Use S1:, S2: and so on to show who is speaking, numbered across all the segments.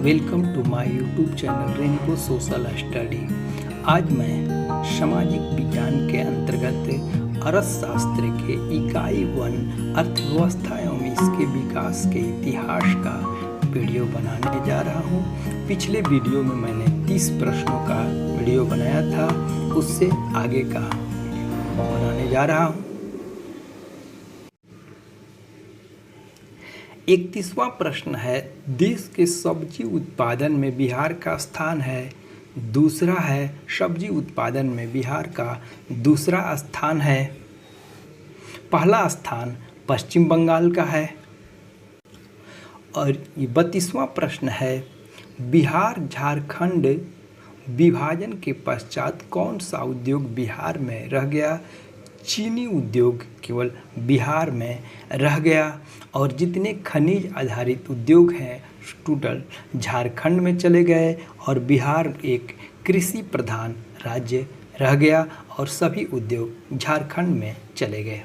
S1: Welcome to my YouTube channel रेनिको social study. आज मैं सामाजिक विज्ञान के अंतर्गत अर्थशास्त्र के इकाई 1 अर्थव्यवस्था एवं इसके विकास के इतिहास का वीडियो बनाने जा रहा हूँ। पिछले वीडियो में मैंने 30 प्रश्नों का वीडियो बनाया था, उससे आगे का बनाने जा रहा हूँ। 31वां प्रश्न है, देश के सब्जी उत्पादन में बिहार का स्थान है। दूसरा है, सब्जी उत्पादन में बिहार का दूसरा स्थान है। पहला स्थान पश्चिम बंगाल का है। और 32वां प्रश्न है, बिहार झारखंड विभाजन के पश्चात कौन सा उद्योग बिहार में रह गया? चीनी उद्योग केवल बिहार में रह गया और जितने खनिज आधारित उद्योग हैं टोटल झारखंड में चले गए और बिहार एक कृषि प्रधान राज्य रह गया और सभी उद्योग झारखंड में चले गए।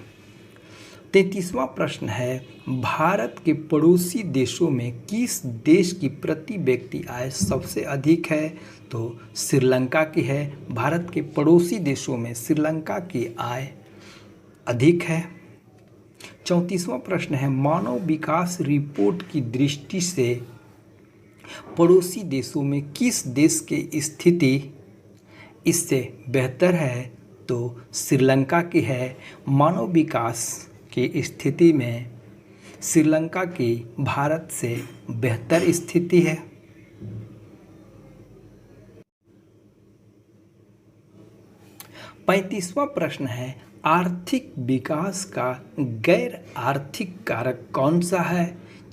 S1: 33वां प्रश्न है, भारत के पड़ोसी देशों में किस देश की प्रति व्यक्ति आय सबसे अधिक है? तो श्रीलंका की है। भारत के पड़ोसी देशों में श्रीलंका की आय अधिक है। 34वां प्रश्न है, मानव विकास रिपोर्ट की दृष्टि से पड़ोसी देशों में किस देश की स्थिति इससे बेहतर है? तो श्रीलंका की है। मानव विकास की स्थिति में श्रीलंका की भारत से बेहतर स्थिति है। 35वां प्रश्न है, आर्थिक विकास का गैर आर्थिक कारक कौन सा है?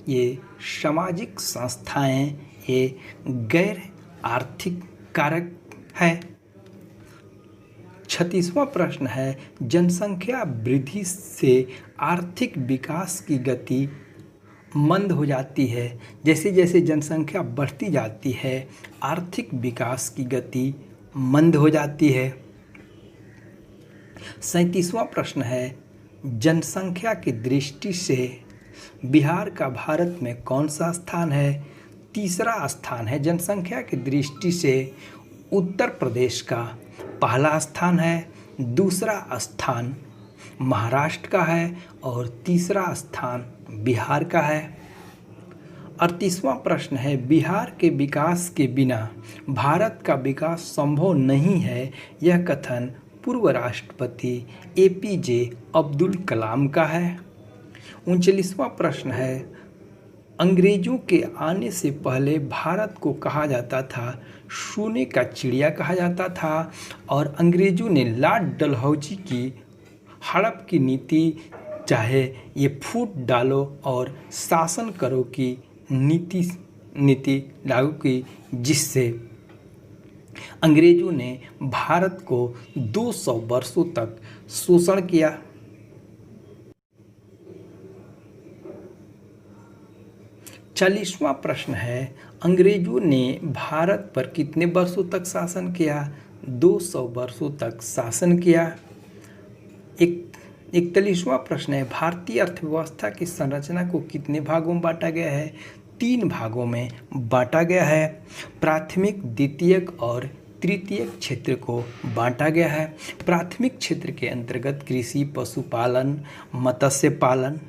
S1: ये सामाजिक संस्थाएं ये गैर आर्थिक कारक है। 36वां प्रश्न है, जनसंख्या वृद्धि से आर्थिक विकास की गति मंद हो जाती है। जैसे जैसे जनसंख्या बढ़ती जाती है आर्थिक विकास की गति मंद हो जाती है। 37वां प्रश्न है, जनसंख्या की दृष्टि से बिहार का भारत में कौन सा स्थान है? तीसरा स्थान है। जनसंख्या की दृष्टि से उत्तर प्रदेश का पहला स्थान है, दूसरा स्थान महाराष्ट्र का है और तीसरा स्थान बिहार का है। 38वां प्रश्न है, बिहार के विकास के बिना भारत का विकास संभव नहीं है। यह कथन पूर्व राष्ट्रपति APJ अब्दुल कलाम का है। 39वां प्रश्न है, अंग्रेजों के आने से पहले भारत को कहा जाता था सोने का चिड़िया कहा जाता था और अंग्रेजों ने लॉर्ड डलहौजी की हड़प की नीति चाहे ये फूट डालो और शासन करो की नीति लागू की, जिससे अंग्रेजों ने भारत को 200 वर्षों तक शोषण किया। चालीसवां प्रश्न है, अंग्रेजों ने भारत पर कितने वर्षों तक शासन किया? 200 वर्षों तक शासन किया। 41वां प्रश्न है, भारतीय अर्थव्यवस्था की संरचना को कितने भागों में बांटा गया है? 3 भागों में बांटा गया है। प्राथमिक, द्वितीयक और तृतीयक क्षेत्र को बांटा गया है। प्राथमिक क्षेत्र के अंतर्गत कृषि, पशुपालन, मत्स्य पालन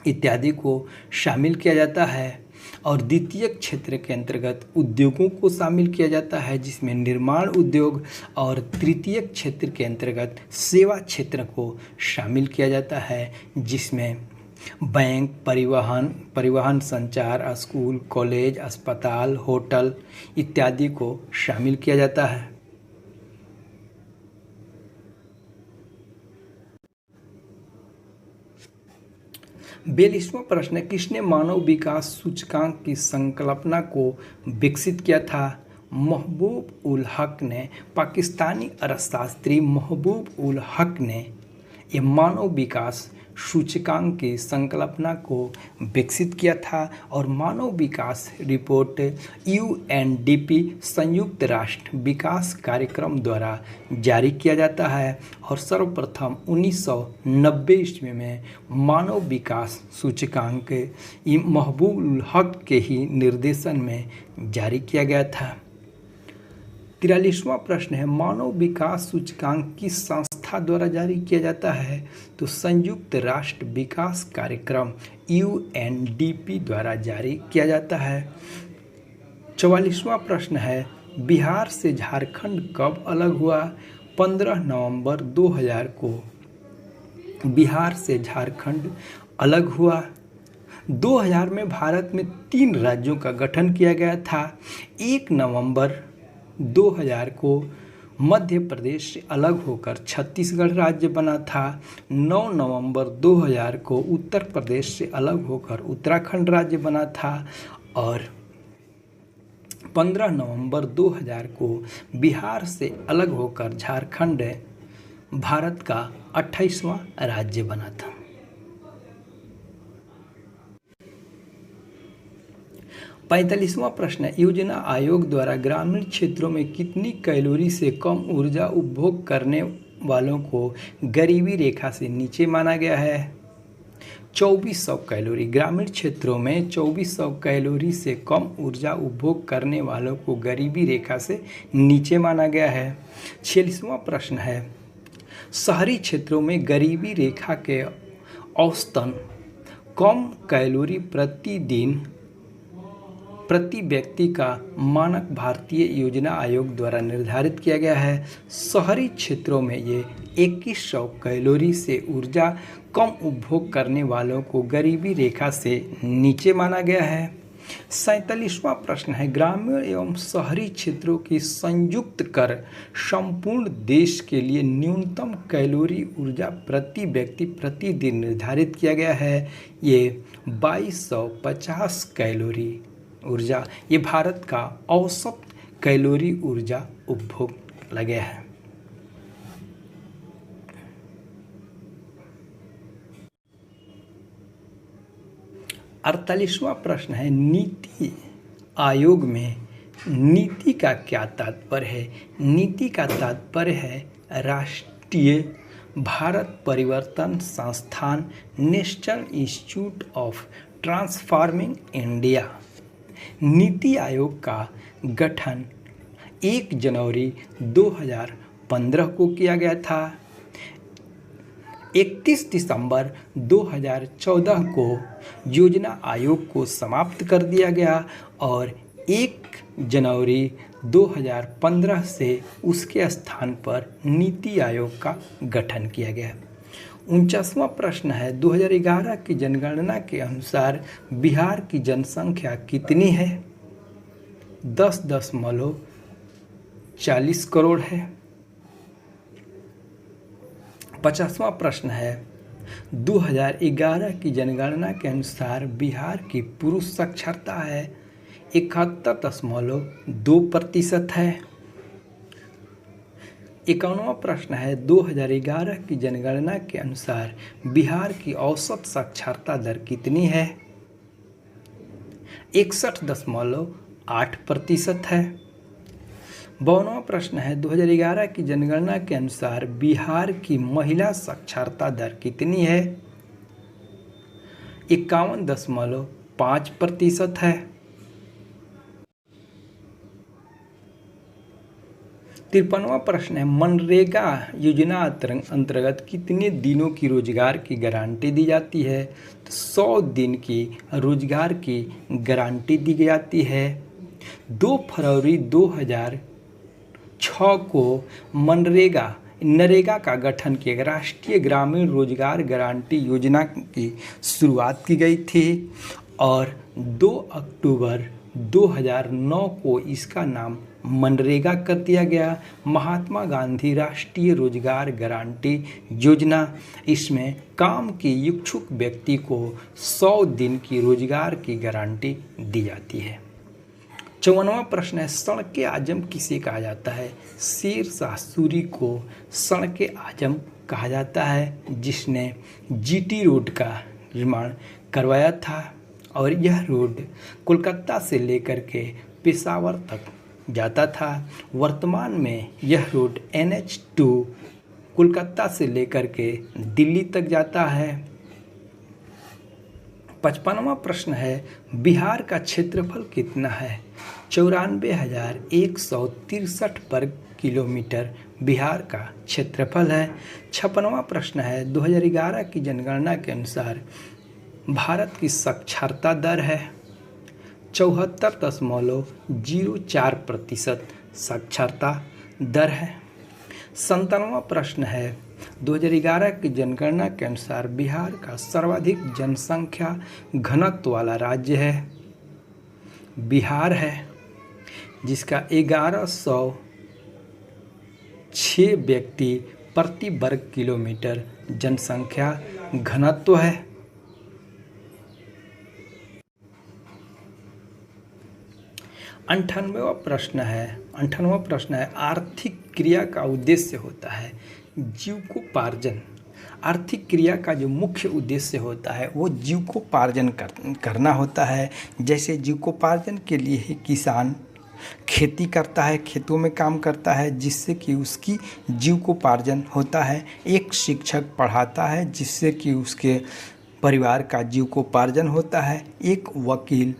S1: इत्यादि को शामिल किया जाता है और द्वितीयक क्षेत्र के अंतर्गत उद्योगों को शामिल किया जाता है जिसमें निर्माण उद्योग और तृतीयक क्षेत्र के अंतर्गत सेवा क्षेत्र को शामिल किया जाता है जिसमें बैंक, परिवहन, संचार, स्कूल, कॉलेज, अस्पताल, होटल इत्यादि को शामिल किया जाता है। बयालीसवां प्रश्न है, किसने मानव विकास सूचकांक की संकल्पना को विकसित किया था? महबूब उल हक ने। पाकिस्तानी अर्थशास्त्री महबूब उल हक ने ये मानव विकास सूचकांक की संकल्पना को विकसित किया था और मानव विकास रिपोर्ट यूएनडीपी संयुक्त राष्ट्र विकास कार्यक्रम द्वारा जारी किया जाता है और सर्वप्रथम 1990 ईस्वी में मानव विकास सूचकांक महबूब उल हक के ही निर्देशन में जारी किया गया था। 43वां प्रश्न है, मानव विकास सूचकांक किस संस्था द्वारा जारी किया जाता है? तो संयुक्त राष्ट्र विकास कार्यक्रम यूएनडीपी द्वारा जारी किया जाता है। 44वां प्रश्न है, बिहार से झारखंड कब अलग हुआ? 15 नवंबर 2000 को बिहार से झारखंड अलग हुआ। 2000 में भारत में 3 राज्यों का गठन किया गया था। 1 नवंबर 2000 को मध्य प्रदेश से अलग होकर छत्तीसगढ़ राज्य बना था। 9 नवंबर 2000 को उत्तर प्रदेश से अलग होकर उत्तराखंड राज्य बना था और 15 नवंबर 2000 को बिहार से अलग होकर झारखंड भारत का 28वां राज्य बना था। पैंतालीसवां प्रश्न है, योजना आयोग द्वारा ग्रामीण क्षेत्रों में कितनी कैलोरी से कम ऊर्जा उपभोग करने वालों को गरीबी रेखा से नीचे माना गया है? 2400 कैलोरी। ग्रामीण क्षेत्रों में 2400 कैलोरी से कम ऊर्जा उपभोग करने वालों को गरीबी रेखा से नीचे माना गया है। 46वां प्रश्न है, शहरी क्षेत्रों में गरीबी रेखा के औसतन कम कैलोरी प्रतिदिन प्रति व्यक्ति का मानक भारतीय योजना आयोग द्वारा निर्धारित किया गया है। शहरी क्षेत्रों में ये 2100 कैलोरी से ऊर्जा कम उपभोग करने वालों को गरीबी रेखा से नीचे माना गया है। 47वां प्रश्न है, ग्रामीण एवं शहरी क्षेत्रों की संयुक्त कर संपूर्ण देश के लिए न्यूनतम कैलोरी ऊर्जा प्रति व्यक्ति प्रतिदिन निर्धारित किया गया है। ये 2250 कैलोरी ऊर्जा, ये भारत का औसत कैलोरी ऊर्जा उपभोग लगे है। अड़तालीसवां प्रश्न है, नीति आयोग में नीति का क्या तात्पर्य है? नीति का तात्पर्य है राष्ट्रीय भारत परिवर्तन संस्थान, national institute of transforming India. NITI Aayog का गठन 1 जनवरी 2015 को किया गया था। 31 दिसंबर 2014 को योजना आयोग को समाप्त कर दिया गया और 1 जनवरी 2015 से उसके स्थान पर नीति आयोग का गठन किया गया। 49वां प्रश्न है, 2011 की जनगणना के अनुसार बिहार की जनसंख्या कितनी है? 10.40 करोड़ है। 50वां प्रश्न है, 2011 की जनगणना के अनुसार बिहार की पुरुष साक्षरता है 71.2% है। 51वां प्रश्न है, 2011 की जनगणना के अनुसार बिहार की औसत साक्षरता दर कितनी है? 61.8% है। 52वां प्रश्न है, 2011 की जनगणना के अनुसार बिहार की महिला साक्षरता दर कितनी है? 51.5% है। 53वां प्रश्न है, मनरेगा योजना अंतर्गत कितने दिनों की रोजगार की गारंटी दी जाती है? तो 100 दिन की रोजगार की गारंटी दी जाती है। 2 फरवरी 2006 को नरेगा का गठन किया गया। राष्ट्रीय ग्रामीण रोजगार गारंटी योजना की शुरुआत की गई थी और 2 अक्टूबर 2009 को इसका नाम मनरेगा कर दिया गया। महात्मा गांधी राष्ट्रीय रोजगार गारंटी योजना, इसमें काम के इच्छुक व्यक्ति को 100 दिन की रोजगार की गारंटी दी जाती है। 54वां प्रश्न है सड़क आजम किसे कहा जाता है? शेर शाह सूरी को सड़क आजम कहा जाता है, जिसने जीटी रोड का निर्माण करवाया था और यह रोड कोलकाता से लेकर के पेशावर तक जाता था। वर्तमान में यह रोड NH2 कोलकाता से लेकर के दिल्ली तक जाता है। 55वां प्रश्न है बिहार का क्षेत्रफल कितना है? 94,163 वर्ग किलोमीटर बिहार का क्षेत्रफल है। 56वां प्रश्न है 2011 की जनगणना के अनुसार भारत की साक्षरता दर है 74.04% साक्षरता दर है। 57वां प्रश्न है 2011 की जनगणना के अनुसार बिहार का सर्वाधिक जनसंख्या घनत्व वाला राज्य है बिहार है, जिसका 1106 व्यक्ति प्रति वर्ग किलोमीटर जनसंख्या घनत्व है। 98वां प्रश्न है आर्थिक क्रिया का उद्देश्य होता है जीविकोपार्जन। आर्थिक क्रिया का जो मुख्य उद्देश्य होता है वो जीविकोपार्जन करना होता है। जैसे जीविकोपार्जन के लिए ही किसान खेती करता है, खेतों में काम करता है, जिससे कि उसकी जीविकोपार्जन होता है। एक शिक्षक पढ़ाता है जिससे कि उसके परिवार का जीविकोपार्जन होता है। एक वकील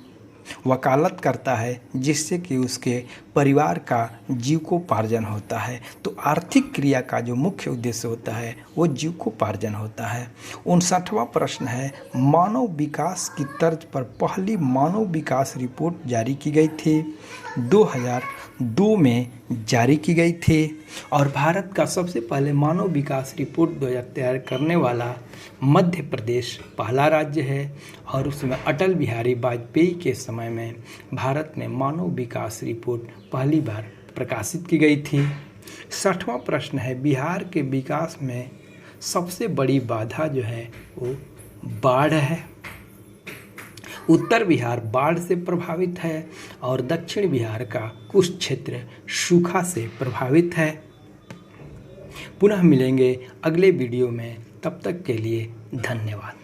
S1: वकालत करता है जिससे कि उसके परिवार का जीविकोपार्जन होता है। तो आर्थिक क्रिया का जो मुख्य उद्देश्य होता है वो जीविकोपार्जन होता है। 59वां प्रश्न है मानव विकास की तर्ज पर पहली मानव विकास रिपोर्ट जारी की गई थी 2002 में जारी की गई थी और भारत का सबसे पहले मानव विकास रिपोर्ट 2000 तैयार करने वाला मध्य प्रदेश पहला राज्य है और उसमें अटल बिहारी वाजपेयी के समय में भारत में मानव विकास रिपोर्ट पहली बार प्रकाशित की गई थी। 60वां प्रश्न है बिहार के विकास में सबसे बड़ी बाधा जो है वो बाढ़ है। उत्तर बिहार बाढ़ से प्रभावित है और दक्षिण बिहार का कुछ क्षेत्र सूखा से प्रभावित है। पुनः मिलेंगे अगले वीडियो में, तब तक के लिए धन्यवाद।